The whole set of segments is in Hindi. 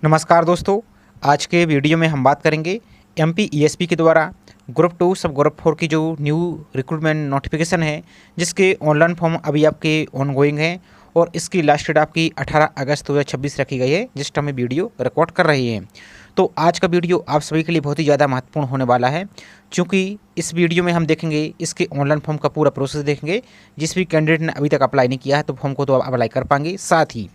नमस्कार दोस्तों। आज के वीडियो में हम बात करेंगे एमपी ईएसपी के द्वारा ग्रुप 2 सब ग्रुप 4 की जो न्यू रिक्रूटमेंट नोटिफिकेशन है, जिसके ऑनलाइन फॉर्म अभी आपके ऑनगोइंग है और इसकी लास्ट डेट आपकी 18 अगस्त 2026 रखी गई है, जिस टाइम में वीडियो रिकॉर्ड कर रही है। तो आज का वीडियो आप सभी के लिए बहुत ही ज़्यादा महत्वपूर्ण होने वाला है, क्योंकि इस वीडियो में हम देखेंगे इसके ऑनलाइन फॉर्म का पूरा प्रोसेस देखेंगे। जिस भी कैंडिडेट ने अभी तक अप्लाई नहीं किया है तो फॉर्म को तो आप अप्लाई कर पाएंगे। साथ ही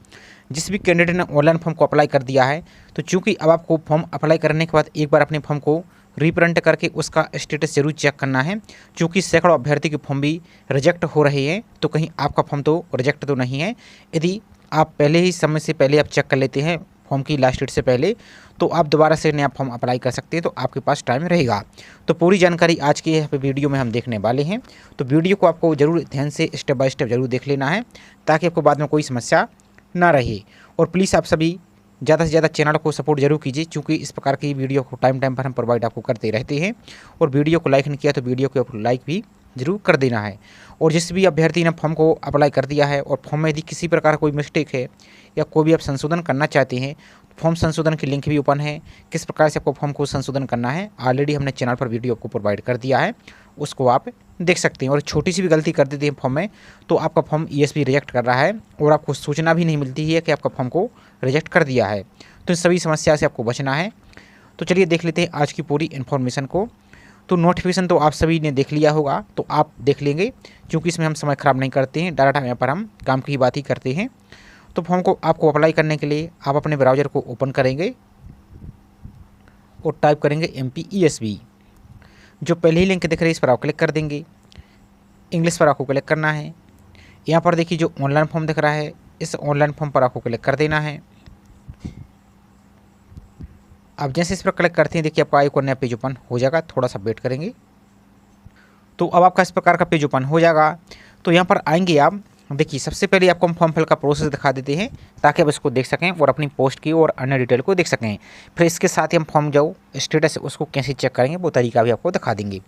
जिस भी कैंडिडेट ने ऑनलाइन फॉर्म को अप्लाई कर दिया है, तो चूंकि अब आपको फॉर्म अप्लाई करने के बाद एक बार अपने फॉर्म को रीप्रिंट करके उसका स्टेटस जरूर चेक करना है, क्योंकि सैकड़ों अभ्यर्थी के फॉर्म भी रिजेक्ट हो रहे हैं। तो कहीं आपका फॉर्म तो रिजेक्ट तो नहीं है। यदि आप पहले ही समय से पहले आप चेक कर लेते हैं फॉर्म की लास्ट डेट से पहले, तो आप दोबारा से नया फॉर्म अप्लाई कर सकते हैं, तो आपके पास टाइम रहेगा। तो पूरी जानकारी आज की यहाँ पे वीडियो में हम देखने वाले हैं। तो वीडियो को आपको ज़रूर ध्यान से स्टेप बाय स्टेप जरूर देख लेना है, ताकि आपको बाद में कोई समस्या ना रहे। और प्लीज़ आप सभी ज़्यादा से ज़्यादा चैनल को सपोर्ट जरूर कीजिए, क्योंकि इस प्रकार की वीडियो को टाइम टाइम पर हम प्रोवाइड आपको करते रहते हैं। और वीडियो को लाइक नहीं किया तो वीडियो को लाइक भी जरूर कर देना है। और जिस भी अभ्यर्थी ने फॉर्म को अप्लाई कर दिया है और फॉर्म में यदि किसी प्रकार का कोई मिस्टेक है या कोई भी आप संशोधन करना चाहते हैं, फॉर्म संशोधन की लिंक भी ओपन है। किस प्रकार से आपको फॉर्म को संशोधन करना है ऑलरेडी हमने चैनल पर वीडियो को प्रोवाइड कर दिया है, उसको आप देख सकते हैं। और छोटी सी भी गलती कर देते हैं फॉर्म में, तो आपका फॉर्म ईएसपी रिजेक्ट कर रहा है और आपको सूचना भी नहीं मिलती है कि आपका फॉर्म को रिजेक्ट कर दिया है। तो इस सभी समस्या से आपको बचना है। तो चलिए देख लेते हैं आज की पूरी इन्फॉर्मेशन को। तो नोटिफिकेशन तो आप सभी ने देख लिया होगा, तो आप देख लेंगे, क्योंकि इसमें हम समय ख़राब नहीं करते हैं, डायरेक्ट यहाँ पर हम काम की बात ही करते हैं। तो फॉर्म को आपको अप्लाई करने के लिए आप अपने ब्राउज़र को ओपन करेंगे और टाइप करेंगे MPESB। जो पहले ही लिंक दिख रही है इस पर आप क्लिक कर देंगे। इंग्लिश पर आपको क्लिक करना है। यहाँ पर देखिए जो ऑनलाइन फॉर्म दिख रहा है, इस ऑनलाइन फॉर्म पर आपको क्लिक कर देना है। आप जैसे इस पर क्लिक करते हैं, देखिए आपका एक और नया पेज ओपन हो जाएगा। थोड़ा सा वेट करेंगे तो अब आपका इस प्रकार का पेज ओपन हो जाएगा। तो यहाँ पर आएंगे आप, देखिए सबसे पहले आपको हम फॉर्म फिल का प्रोसेस दिखा देते हैं, ताकि आप इसको देख सकें और अपनी पोस्ट की और अन्य डिटेल को देख सकें। फिर इसके साथ ही हम फॉर्म जो स्टेटस है उसको कैसे चेक करेंगे वो तरीका भी आपको दिखा देंगे।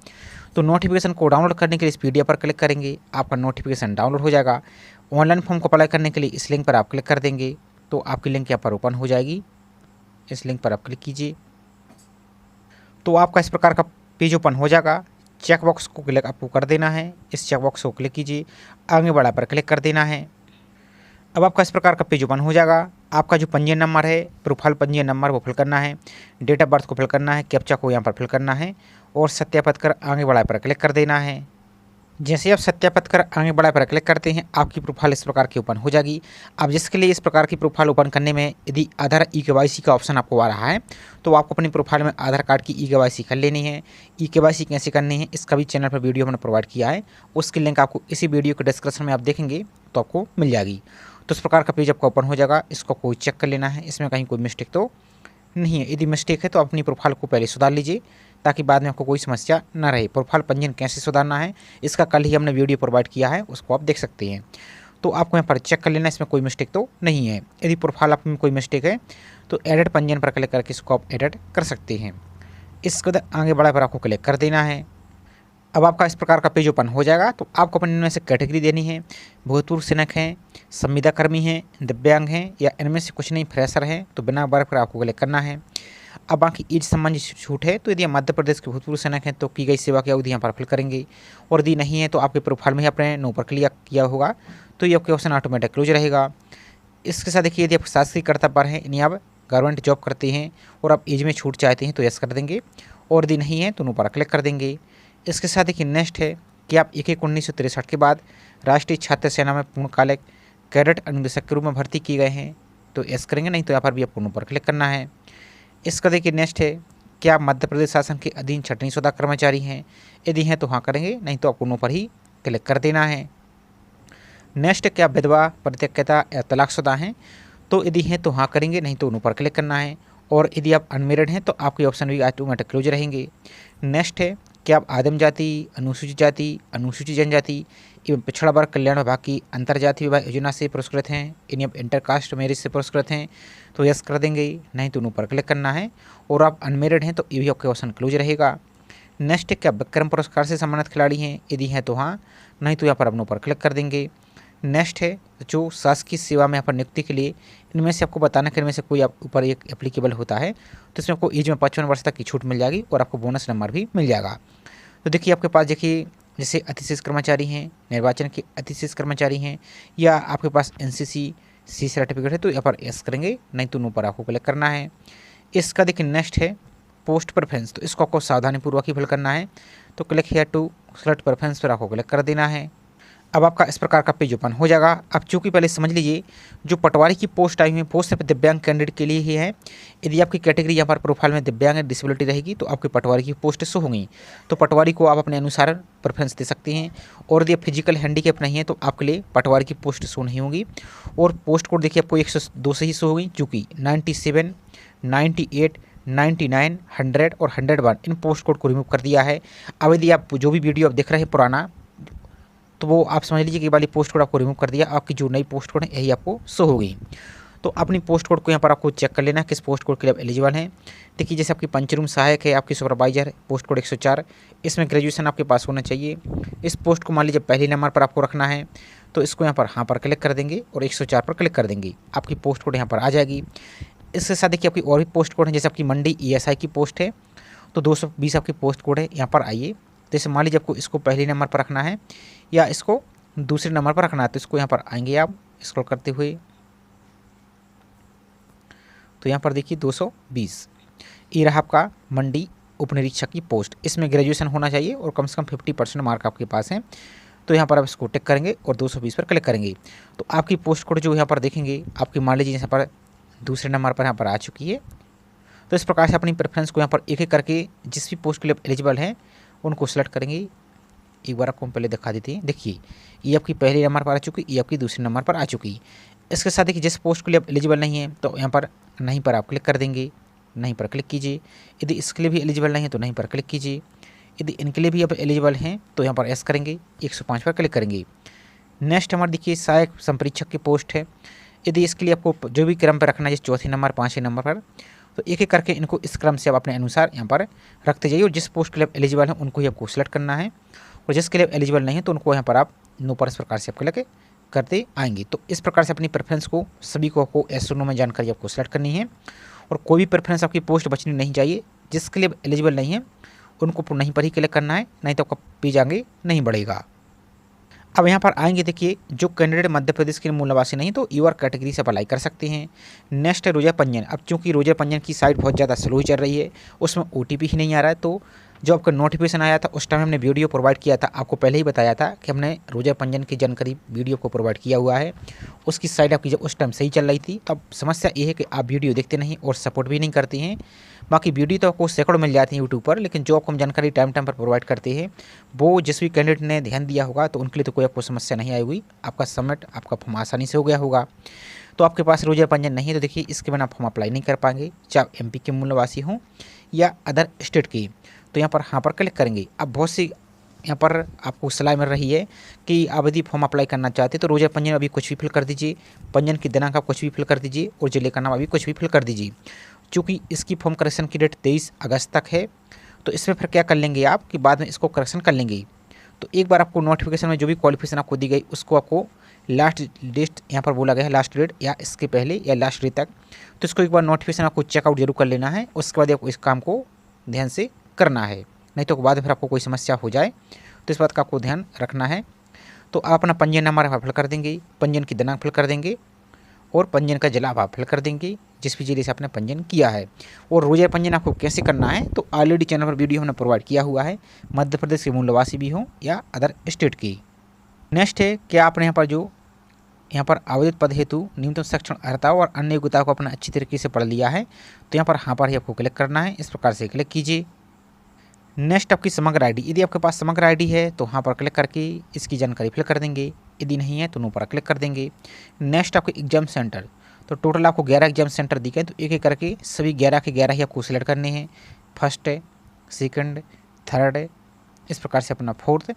तो नोटिफिकेशन को डाउनलोड करने के लिए इस PDF पर क्लिक करेंगे, आपका नोटिफिकेशन डाउनलोड हो जाएगा। ऑनलाइन फॉर्म को अप्लाई करने के लिए इस लिंक पर आप क्लिक कर देंगे, तो आपकी लिंक यहाँ पर ओपन हो जाएगी। इस लिंक पर आप क्लिक कीजिए, तो आपका इस प्रकार का पेज ओपन हो जाएगा। चेक बॉक्स को क्लिक आपको कर देना है। इस चेक बॉक्स को क्लिक कीजिए, आगे बढ़ा पर क्लिक कर देना है। अब आपका इस प्रकार का पेज ओपन हो जाएगा। आपका जो पंजीयन नंबर है, प्रोफाइल पंजीयन नंबर, वो फिल करना है। डेट ऑफ बर्थ को फिल करना है। कैप्चा को यहाँ पर फिल करना है और सत्यापित कर आगे बढ़ा पर क्लिक कर देना है। जैसे आप सत्यापित कर आगे बढ़ा पर क्लिक करते हैं, आपकी प्रोफाइल इस प्रकार की ओपन हो जाएगी। अब जिसके लिए इस प्रकार की प्रोफाइल ओपन करने में यदि आधार EKYC का ऑप्शन आपको आ रहा है, तो आपको अपनी प्रोफाइल में आधार कार्ड की EKYC कर लेनी है। EKYC कैसे करनी है इसका भी चैनल पर वीडियो मैंने प्रोवाइड किया है, उसकी लिंक आपको इसी वीडियो के डिस्क्रिप्शन में आप देखेंगे तो आपको मिल जाएगी। तो इस प्रकार का पेज आपका ओपन हो जाएगा। इसको कोई चेक कर लेना है, इसमें कहीं कोई मिस्टेक तो नहीं है। यदि मिस्टेक है तो अपनी प्रोफाइल को पहले सुधार लीजिए, ताकि बाद में आपको कोई समस्या ना रहे। प्रोफाइल पंजीयन कैसे सुधारना है इसका कल ही हमने वीडियो प्रोवाइड किया है, उसको आप देख सकते हैं। तो आपको यहाँ पर चेक कर लेना, इसमें कोई मिस्टेक तो नहीं है। यदि प्रोफाइल आप में कोई मिस्टेक है तो एडिट पंजीयन पर क्लिक करके इसको आप एडिट कर सकते हैं। इसके बाद आगे बढ़ा पर आपको क्लिक कर देना है। अब आपका इस प्रकार का पेज ओपन हो जाएगा। तो आपको अपने इनमें से कैटेगरी देनी है, भूतपूर्व सैनिक हैं, संविदा कर्मी हैं, दिव्यांग हैं, या इनमें से कुछ नहीं फ्रेशर हैं, तो बिना वर्ग पर आपको क्लिक करना है। अब बाकी एज संबंधी छूट है, तो यदि आप मध्य प्रदेश के भूतपूर्व सैनिक हैं तो की गई सेवा की अवधि यहाँ पर फिल करेंगे, और यदि नहीं है तो आपके प्रोफाइल में ही आपने नो पर क्लिक किया होगा, तो ये आपके ऑप्शन ऑटोमेटिक क्लोज रहेगा। इसके साथ देखिए यदि आप शासकीय कर्तव्य पर हैं, यानी आप गवर्नमेंट जॉब करते हैं और आप एज में छूट चाहते हैं तो यस कर देंगे, और यदि नहीं है तो नो पर क्लिक कर देंगे। इसके साथ देखिए नेक्स्ट है कि आप 1/1/1963 के बाद राष्ट्रीय छात्र सेना में पूर्णकालिक कैडेट अनुदेशक के रूप में भर्ती किए गए हैं, तो यस करेंगे, नहीं तो यहाँ पर भी आपको नो पर क्लिक करना है। इसका देखिए नेक्स्ट है कि आप मध्य प्रदेश शासन के अधीन छटनीशुदा कर्मचारी हैं, यदि हैं तो हाँ करेंगे, नहीं तो आपको नो पर ही क्लिक कर देना है। नेक्स्ट क्या विधवा, परित्यक्ता या तलाकशुदा हैं, तो यदि हैं तो हाँ करेंगे, नहीं तो नो पर क्लिक करना है। और यदि आप अनमेरिड हैं तो आपके ऑप्शन भी ऑटोमेटिक क्लोज रहेंगे। नेक्स्ट है कि आप आदिम जाति, अनुसूचित जाति, अनुसूचित जनजाति एवं पिछड़ा वर्ग कल्याण विभाग की अंतर्जातीय विवाह योजना से पुरस्कृत हैं, यानी आप इंटरकास्ट मैरिज से पुरस्कृत हैं, तो यस कर देंगे, नहीं तो नो पर क्लिक करना है। और आप अनमेरिड हैं तो ये भी आपके ऑप्शन क्लोज रहेगा। नेक्स्ट क्या विक्रम पुरस्कार से सम्मानित खिलाड़ी हैं, यदि हैं तो हाँ, नहीं तो यहाँ पर आप नो पर क्लिक कर देंगे। नेक्स्ट है जो शासकीय सेवा में यहाँ पर नियुक्ति के लिए इनमें से आपको बताना कि इनमें से कोई आप ऊपर एक एप्लीकेबल होता है तो इसमें आपको एज में 55 वर्ष तक की छूट मिल जाएगी और आपको बोनस नंबर भी मिल जाएगा। तो देखिए आपके पास देखिए जैसे अतिशेष कर्मचारी हैं, निर्वाचन के अतिशेष कर्मचारी हैं, या आपके पास एनसीसी सी सर्टिफिकेट है तो यहाँ पर यस करेंगे, नहीं तो नो पर आपको क्लिक करना है। इसका देखिए नेक्स्ट है पोस्ट प्रेफरेंस, तो इसको आपको सावधानीपूर्वक ही फिल करना है। तो click here to select preference पर आपको क्लिक कर देना है। अब आपका इस प्रकार का पेज ओपन हो जाएगा। अब चूंकि पहले समझ लीजिए जो पटवारी की पोस्ट आई हुई है पोस्ट सिर्फ दिव्यांग कैंडिडेट के लिए ही है। यदि आपकी कैटेगरी यहाँ पर प्रोफाइल में दिव्यांग है, डिसेबिलिटी रहेगी तो आपकी पटवारी की पोस्ट शो होंगी, तो पटवारी को आप अपने अनुसार प्रेफरेंस दे सकते हैं। और यदि आप फिजिकल हैंडीकैप नहीं है तो आपके लिए पटवारी की पोस्ट शो नहीं होगी। और पोस्ट कोड देखिए आपको 102 से ही शो होगी, चूँकि 97, 98, 99, 100 और 101 इन पोस्ट कोड को रिमूव कर दिया है। अब यदि आप जो भी वीडियो आप देख रहे हैं पुराना, तो वो आप समझ लीजिए कि वाली पोस्ट कोड आपको रिमूव कर दिया, आपकी जो नई पोस्ट कोड है यही आपको शो होगी। तो अपनी पोस्ट कोड को यहाँ पर आपको चेक कर लेना किस पोस्ट कोड के लिए आप एलिजिबल हैं। देखिए जैसे आपकी पंचरूम सहायक है, आपकी सुपरवाइजर है, पोस्ट कोड 104, इसमें ग्रेजुएशन आपके पास होना चाहिए। इस पोस्ट को मान लीजिए पहले नंबर पर आपको रखना है, तो इसको यहाँ पर हाँ पर क्लिक कर देंगे और 104 पर क्लिक कर देंगे, आपकी पोस्ट कोड यहाँ पर आ जाएगी। इसके साथ देखिए आपकी और भी पोस्ट कोड है, जैसे आपकी मंडी ESI की पोस्ट है तो 220 आपकी पोस्ट कोड है, यहाँ पर आइए। जैसे मान लीजिए आपको इसको पहले नंबर पर रखना है या इसको दूसरे नंबर पर रखना है, तो इसको यहाँ पर आएंगे आप स्क्रॉल करते हुए, तो यहाँ पर देखिए 220 ये रहा आपका मंडी उप निरीक्षक की पोस्ट। इसमें ग्रेजुएशन होना चाहिए और कम से कम 50% मार्क आपके पास है। तो यहाँ पर आप इसको टिक करेंगे और 220 पर क्लिक करेंगे, तो आपकी पोस्ट कोड जो यहाँ पर देखेंगे आपकी मान लीजिए यहाँ पर दूसरे नंबर पर यहाँ पर आ चुकी है। तो इस प्रकार से अपनी प्रेफरेंस को यहाँ पर एक एक करके जिस भी पोस्ट के लिए एलिजिबल हैं उनको सेलेक्ट करेंगे। एक बार आपको हम पहले दिखा देते हैं। देखिए ये आपकी पहले नंबर पर आ चुकी, ये आपकी दूसरे नंबर पर आ चुकी। इसके साथ देखिए जिस पोस्ट के लिए आप एलिजिबल नहीं है तो यहाँ पर नहीं पर आप क्लिक कर देंगे, नहीं पर क्लिक कीजिए। यदि इसके लिए भी एलिजिबल नहीं है तो नहीं पर क्लिक कीजिए। यदि इनके लिए भी आप एलिजिबल हैं तो यहाँ पर एस करेंगे, 105 पर क्लिक करेंगे। नेक्स्ट हमारे देखिए सहायक संपरीक्षक की पोस्ट है। यदि इसके लिए आपको जो भी क्रम पर रखना है, जैसे चौथे नंबर 5वें नंबर पर, तो एक एक करके इनको इस क्रम से आप अपने अनुसार यहाँ पर रखते जाइए। और जिस पोस्ट के लिए एलिजिबल है उनको ही आपको सेलेक्ट करना है, और जिसके लिए एलिजिबल नहीं है तो उनको यहाँ पर आप नो पर इस प्रकार से आपके लगे करते आएंगे। तो इस प्रकार से अपनी प्रेफरेंस को सभी को आपको एस नो में जानकारी आपको सेलेक्ट करनी है। और कोई भी प्रेफरेंस आपकी पोस्ट बचनी नहीं चाहिए। जिसके लिए एलिजिबल नहीं है उनको नहीं पर ही क्लिक करना है, नहीं तो आपका पेज आगे नहीं बढ़ेगा। अब यहाँ पर आएंगे देखिए जो कैंडिडेट मध्य प्रदेश के मूल निवासी नहीं तो यूआर कैटेगरी से अप्लाई कर सकते हैं। नेक्स्ट है रोजर पंजीयन। अब चूंकि रोजर पंजीयन की साइट बहुत ज़्यादा स्लो चल रही है, उसमें OTP ही नहीं आ रहा है, तो जो आपका नोटिफिकेशन आया था उस टाइम हमने वीडियो प्रोवाइड किया था, आपको पहले ही बताया था कि हमने रोजर पंजीयन की जानकारी वीडियो को प्रोवाइड किया हुआ है। उसकी साइट आपकी जब उस टाइम सही चल रही थी। अब समस्या ये है कि आप वीडियो देखते नहीं और सपोर्ट भी नहीं करते हैं। बाकी वीडियो तो आपको सैकड़ों मिल जाती है यूट्यूब पर, लेकिन जो आपको हम जानकारी टाइम टाइम पर प्रोवाइड करते हैं वो जिस भी कैंडिडेट ने ध्यान दिया होगा तो उनके लिए तो कोई आपको समस्या नहीं आई हुई। आपका सबमिट आपका फॉर्म आसानी से हो गया होगा। तो आपके पास रोजर पंजीयन नहीं है तो देखिए इसके बिना आप फॉर्म अप्लाई नहीं कर पाएंगे, चाहे आप MP के मूल निवासी हों या अदर स्टेट की। तो यहाँ पर हाँ पर क्लिक करेंगे। अब बहुत सी यहाँ पर आपको सलाह मिल रही है कि आप यदि फॉर्म अप्लाई करना चाहते हैं तो रोजर पंजीयन अभी कुछ भी फिल कर दीजिए, पंजीयन की दिनांक आप कुछ भी फिल कर दीजिए और जिले का नाम अभी कुछ भी फिल कर दीजिए। चूँकि इसकी फॉर्म करेक्शन की डेट 23 अगस्त तक है, तो इसमें फिर क्या कर लेंगे आप कि बाद में इसको करेक्शन कर लेंगे। तो एक बार आपको नोटिफिकेशन में जो भी क्वालिफिकेशन आपको दी गई उसको आपको लास्ट डेट यहाँ पर बोला गया है, लास्ट डेट या इसके पहले या लास्ट डेट तक, तो इसको एक बार नोटिफिकेशन आपको चेकआउट जरूर कर लेना है। उसके बाद आपको इस काम को ध्यान से करना है, नहीं तो बाद में फिर आपको कोई समस्या हो जाए, तो इस बात का आपको ध्यान रखना है। तो आप अपना पंजीयन नंबर फिल कर देंगे, पंजीयन की दिनांक फिल कर देंगे और पंजीयन का जिला आप फिल कर देंगे जिस भी जिले से आपने पंजीयन किया है। और रोजर पंजीयन आपको कैसे करना है तो ऑलरेडी चैनल पर वीडियो हमने प्रोवाइड किया हुआ है, मध्य प्रदेश के मूल निवासी भी हों या अदर स्टेट की। नेक्स्ट है कि आपने यहाँ पर आवेदित पद हेतु न्यूनतम शैक्षणिक अर्हता और अन्य योग्यता को अपना अच्छी तरीके से पढ़ लिया है, तो यहाँ पर हाँ पर ही आपको क्लिक करना है। इस प्रकार से क्लिक कीजिए। नेक्स्ट आपकी समग्र ID, यदि आपके पास समग्र ID है तो हाँ पर क्लिक करके इसकी जानकारी फिल कर देंगे, यदि नहीं है तो नो पर क्लिक कर देंगे। नेक्स्ट आपके एग्जाम सेंटर, तो टोटल आपको 11 एग्जाम सेंटर दिखे, तो एक एक करके सभी 11 के 11 ही आपको सिलेक्ट करने हैं। फर्स्ट है, सेकंड, थर्ड है, इस प्रकार से अपना फोर्थ,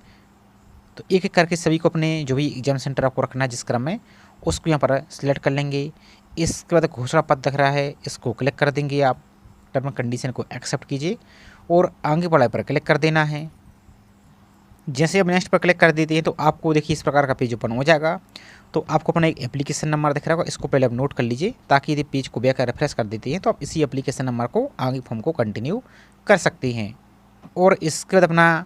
तो एक एक करके सभी को अपने जो भी एग्जाम सेंटर आपको रखना है जिस क्रम में उसको यहाँ पर सिलेक्ट कर लेंगे। इसके बाद घोषणा पत्र दिख रहा है, इसको क्लिक कर देंगे आप, टर्म एंड कंडीशन को एक्सेप्ट कीजिए और आगे बढ़ाए पर क्लिक कर देना है। जैसे अब नेक्स्ट पर क्लिक कर देते हैं तो आपको देखिए इस प्रकार का पेज ओपन हो जाएगा। तो आपको अपना एक एप्लीकेशन नंबर दिख रहा होगा, इसको पहले आप नोट कर लीजिए ताकि यदि पेज को बैक रिफ्रेश कर देते हैं तो आप इसी एप्लीकेशन नंबर को आगे फॉर्म को कंटिन्यू कर सकते हैं। और इसके बाद अपना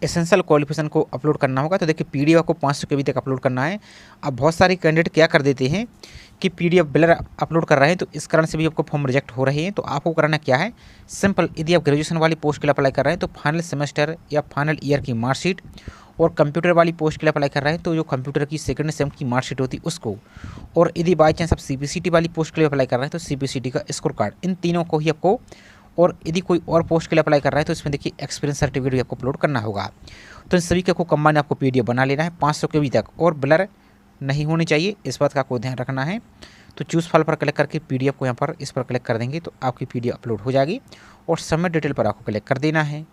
एसेंशियल क्वालिफिकेशन को अपलोड करना होगा। तो देखिए पीडीएफ को 500 KB तक अपलोड करना है। अब बहुत सारे कैंडिडेट क्या कर देते हैं कि पीडीएफ ब्लर अपलोड कर रहे हैं, तो इस कारण से भी आपको फॉर्म रिजेक्ट हो रहे हैं। तो आपको करना क्या है, सिंपल, यदि आप ग्रेजुएशन वाली पोस्ट के लिए अप्लाई कर रहे हैं तो फाइनल सेमेस्टर या फाइनल ईयर की मार्कशीट, और कंप्यूटर वाली पोस्ट के लिए अप्लाई कर रहे हैं तो जो कंप्यूटर की सेकंड सेम की मार्कशीट होती है उसको, और यदि बाई चांस आप सीपीसीटी वाली पोस्ट के लिए अप्लाई कर रहे हैं तो सीपीसीटी का स्कोर कार्ड, इन तीनों को ही आपको, और यदि कोई और पोस्ट के लिए अप्लाई कर रहा है तो इसमें देखिए एक्सपीरियंस सर्टिफिकेट भी आपको अपलोड करना होगा। तो इन सभी को कंबाइन आपको पीडीएफ बना लेना है 500 KB तक, और ब्लर नहीं होनी चाहिए, इस बात का आपको ध्यान रखना है। तो चूज़ फाइल पर क्लिक करके पीडीएफ को यहाँ पर इस पर क्लिक कर देंगे तो आपकी पीडीएफ अपलोड हो जाएगी, और सबमिट डिटेल पर आपको क्लिक कर देना है।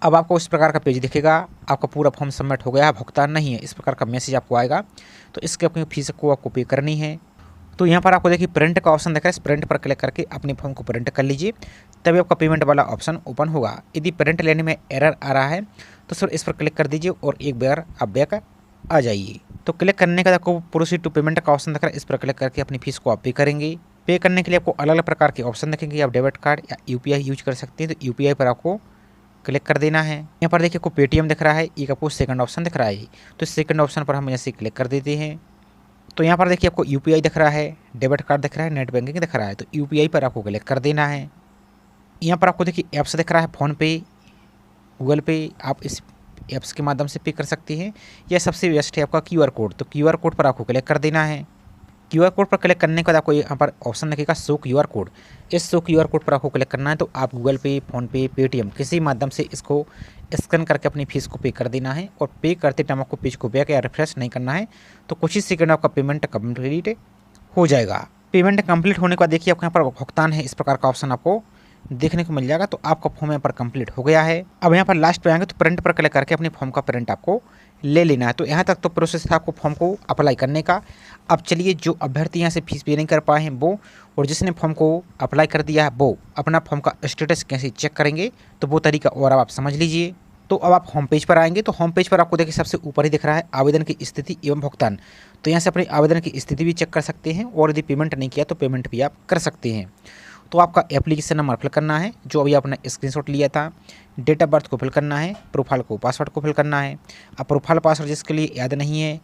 अब आपको इस प्रकार का पेज दिखेगा, आपका पूरा फॉर्म सबमिट हो गया है, भुगतान नहीं है, इस प्रकार का मैसेज आपको आएगा। तो इसके अपनी फीस को आपको पे करनी है। तो यहाँ पर आपको देखिए प्रिंट का ऑप्शन दिख रहा है, इस प्रिंट पर क्लिक करके अपने फॉर्म को प्रिंट कर लीजिए, तभी आपका पेमेंट वाला ऑप्शन ओपन होगा। यदि प्रिंट लेने में एरर आ रहा है तो सर इस पर क्लिक कर दीजिए और एक बार आप बैक आ जाइए। तो क्लिक करने के बाद आपको प्रोसीड टू पेमेंट का ऑप्शन दिख रहा है, इस पर क्लिक करके अपनी फीस को आप पे करेंगे। पे करने के लिए आपको अलग अलग प्रकार के ऑप्शन दिखेंगे, आप डेबिट कार्ड या यूपीआई यूज कर सकते हैं। तो यूपीआई पर आपको क्लिक कर देना है। यहाँ पर देखिए आपको पेटीएम दिख रहा है, एक आपको सेकंड ऑप्शन दिख रहा है, तो सेकंड ऑप्शन पर हम ऐसे क्लिक कर देते हैं। तो यहाँ पर देखिए आपको यूपीआई दिख रहा है, डेबिट कार्ड दिख रहा है, नेट बैंकिंग दिख रहा है, तो यूपीआई पर आपको क्लिक कर देना है। यहाँ पर आपको देखिए ऐप्स दिख रहा है, फ़ोनपे, गूगल पे, आप इस ऐप्स के माध्यम से पे कर सकते हैं। यह सबसे बेस्ट है आपका क्यूआर कोड, तो क्यूआर कोड पर आपको क्लिक कर देना है। क्यूआर कोड पर क्लिक करने के बाद आपको यहाँ पर ऑप्शन दिखेगा शो क्यूआर कोड, इस शो क्यूआर कोड पर आपको क्लिक करना है। तो आप गूगल पे, फ़ोनपे, पेटीएम किसी माध्यम से इसको स्कैन करके अपनी फीस को पे कर देना है, और पे करते टाइम आपको पेज को बैक या रिफ्रेश नहीं करना है। तो कुछ ही सेकंड आपका पेमेंट कंप्लीट हो जाएगा। पेमेंट कंप्लीट होने के बाद देखिए आपको यहाँ पर भुगतान है, इस प्रकार का ऑप्शन आपको देखने को मिल जाएगा। तो आपका फॉर्म यहाँ पर कंप्लीट हो गया है। अब यहाँ पर लास्ट पे आएंगे तो प्रिंट पर क्लिक करके अपने फॉर्म का प्रिंट आपको ले लेना है। तो यहाँ तक तो प्रोसेस था आपको फॉर्म को अप्लाई करने का। अब चलिए जो अभ्यर्थी यहाँ से फीस पे नहीं कर पाए हैं वो, और जिसने फॉर्म को अप्लाई कर दिया है वो अपना फॉर्म का स्टेटस कैसे चेक करेंगे, तो वो तरीका और अब आप समझ लीजिए। तो अब आप होम पेज पर आएंगे तो होम पेज पर आपको देखिए सबसे ऊपर ही दिख रहा है आवेदन की स्थिति एवं भुगतान। तो यहाँ से अपने आवेदन की स्थिति भी चेक कर सकते हैं, और यदि पेमेंट नहीं किया तो पेमेंट भी आप कर सकते हैं। तो आपका एप्लीकेशन नंबर फिल करना है जो अभी आपने स्क्रीनशॉट लिया था, डेट ऑफ बर्थ को फिल करना है, प्रोफाइल को पासवर्ड को फिल करना है। अब प्रोफाइल पासवर्ड जिसके लिए याद नहीं है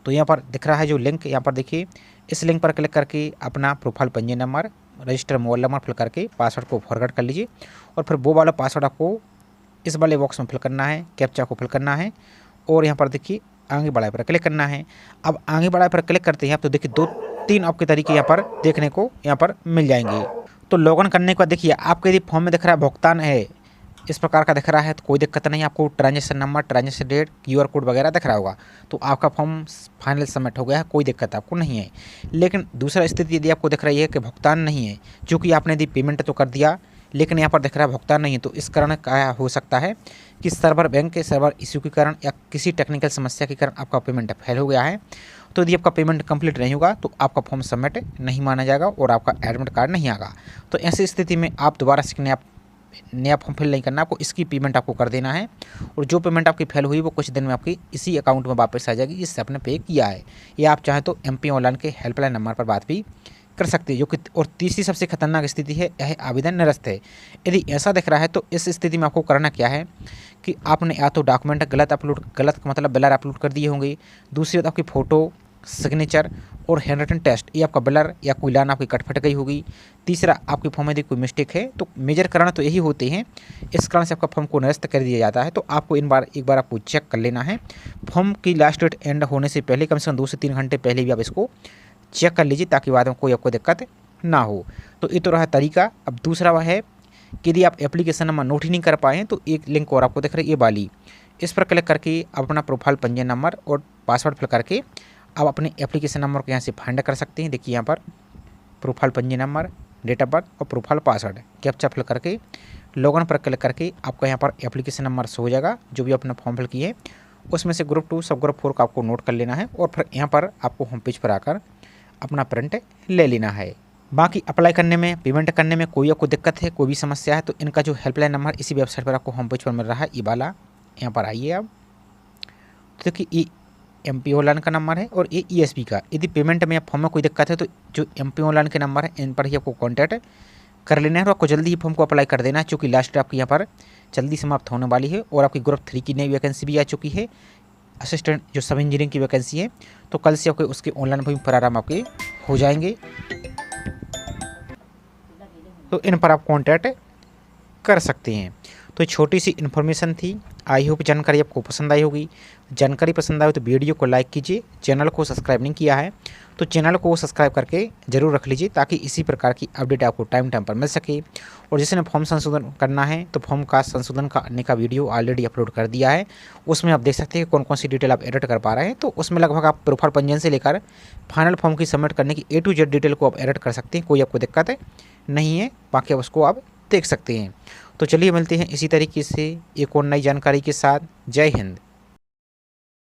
तो यहाँ पर दिख रहा है जो लिंक, यहाँ पर देखिए इस लिंक पर क्लिक करके अपना प्रोफाइल पंजीयन number, register mobile number fill करके पासवर्ड को फॉरवर्ड कर लीजिए, और फिर वो वाला पासवर्ड आपको इस वाले बॉक्स में फिल करना है, कैप्चा को फिल करना है, और यहाँ पर देखिए आगे बढ़ाए पर क्लिक करना है। अब आगे बढ़ाए पर क्लिक करते हैं तो देखिए 2-3 आपके तरीके यहाँ पर देखने को यहाँ पर मिल जाएंगे। तो लॉगिन करने के बाद देखिए आपके यदि फॉर्म में दिख रहा है भुगतान है, इस प्रकार का दिख रहा है तो कोई दिक्कत नहीं, आपको transaction number, transaction date, QR code वगैरह दिख रहा होगा, तो आपका फॉर्म फाइनल सबमिट हो गया है, कोई दिक्कत आपको नहीं है। लेकिन दूसरा स्थिति यदि आपको दिख रही है कि भुगतान नहीं है, चूँकि आपने यदि पेमेंट तो कर दिया लेकिन यहाँ पर दिख रहा है भुगतान नहीं है, तो इस कारण क्या हो सकता है कि सर्वर, बैंक के सर्वर इश्यू के कारण या किसी टेक्निकल समस्या के कारण आपका पेमेंट फेल हो गया है। तो यदि आपका पेमेंट कंप्लीट नहीं होगा तो आपका फॉर्म सबमिट नहीं माना जाएगा और आपका एडमिट कार्ड नहीं आएगा। तो ऐसी स्थिति में आप दोबारा से नया फॉर्म फिल नहीं करना, आपको इसकी पेमेंट आपको कर देना है, और जो पेमेंट आपकी फेल हुई वो कुछ दिन में आपकी इसी अकाउंट में वापस आ जाएगी जिससे आपने पे किया है। या आप चाहें तो MP ऑनलाइन के हेल्पलाइन नंबर पर बात भी कर सकते हैं, जो कि और तीसरी सबसे खतरनाक स्थिति है यह आवेदन निरस्त है। यदि ऐसा दिख रहा है तो इस स्थिति में आपको करना क्या है कि आपने या तो डॉक्यूमेंट गलत मतलब ब्लर अपलोड कर दिए होंगे, दूसरी बात आपकी फ़ोटो, सिग्नेचर और हैंड रिटन टेस्ट, ये आपका ब्लर या कोई लाइन आपकी कट फट गई होगी, तीसरा आपके फॉर्म में यदि कोई मिस्टेक है, तो मेजर कारण तो यही होते हैं, इस कारण से आपका फॉर्म को निरस्त कर दिया जाता है। तो आपको एक बार आपको चेक कर लेना है, फॉर्म की लास्ट डेट एंड होने से पहले कम से कम 2 से 3 घंटे पहले भी आप इसको चेक कर लीजिए ताकि बाद में कोई आपको दिक्कत ना हो। तो ये तो रहा तरीका। अब दूसरा वह है कि यदि आप एप्लीकेशन नंबर नोट ही नहीं कर पाए हैं तो एक लिंक और आपको दिख रही है ये वाली, इस पर क्लिक करके आप अपना प्रोफाइल पंजीयन नंबर और पासवर्ड फिल करके आप अपने एप्लीकेशन नंबर को यहाँ से फाइंड कर सकते हैं। देखिए यहाँ पर प्रोफाइल पंजीयन नंबर, डेट ऑफ बर्थ और प्रोफाइल पासवर्ड कैप्चा फिल करके लॉगिन पर क्लिक करके आपका यहाँ पर एप्लीकेशन नंबर शो हो जाएगा जो भी अपना फॉर्म फिल किए, उसमें से ग्रुप 2 सब ग्रुप 4 का आपको नोट कर लेना है, और फिर यहाँ पर आपको होम पेज पर आकर अपना प्रिंट ले लेना है। बाकी अप्लाई करने में, पेमेंट करने में कोई आपको दिक्कत है, कोई भी समस्या है तो इनका जो हेल्पलाइन नंबर इसी वेबसाइट पर आपको होम पेज पर मिल रहा है, ये वाला यहाँ पर आइए आप, तो देखिए ये MP ऑनलाइन का नंबर है और ये ESP का। यदि पेमेंट में या फॉर्म में कोई दिक्कत है तो जो MP ऑनलाइन के नंबर है इन पर ही आपको कॉन्टैक्ट कर लेना है और आपको जल्दी ही फॉर्म को अप्लाई कर देना है, चूँकि लास्ट डेट आपकी यहाँ पर जल्दी समाप्त होने वाली है। और आपकी ग्रुप 3 की नई वैकेंसी भी आ चुकी है, असिस्टेंट जो सब इंजीनियरिंग की वैकेंसी है, तो कल से आपके उसके ऑनलाइन फॉर्म प्रारंभ आपके हो जाएंगे। तो इन पर आप कॉन्टैक्ट कर सकते हैं। तो ये छोटी सी इन्फॉर्मेशन थी, आई होप जानकारी आपको पसंद आई होगी। जानकारी पसंद आए तो वीडियो को लाइक कीजिए, चैनल को सब्सक्राइब नहीं किया है तो चैनल को सब्सक्राइब करके ज़रूर रख लीजिए, ताकि इसी प्रकार की अपडेट आपको टाइम टाइम पर मिल सके। और जिसने फॉर्म संशोधन करना है तो फॉर्म का संशोधन करने का वीडियो ऑलरेडी अपलोड कर दिया है, उसमें आप देख सकते हैं कौन कौन सी डिटेल आप एडिट कर पा रहे हैं। तो उसमें लगभग आप प्रोफाइल पंजीयन से लेकर फाइनल फॉर्म की सबमिट करने की A to Z डिटेल को आप एडिट कर सकते हैं, कोई आपको दिक्कत नहीं है, बाकी आप उसको आप देख सकते हैं। तो चलिए मिलते हैं इसी तरीके से एक और नई जानकारी के साथ। जय हिंद।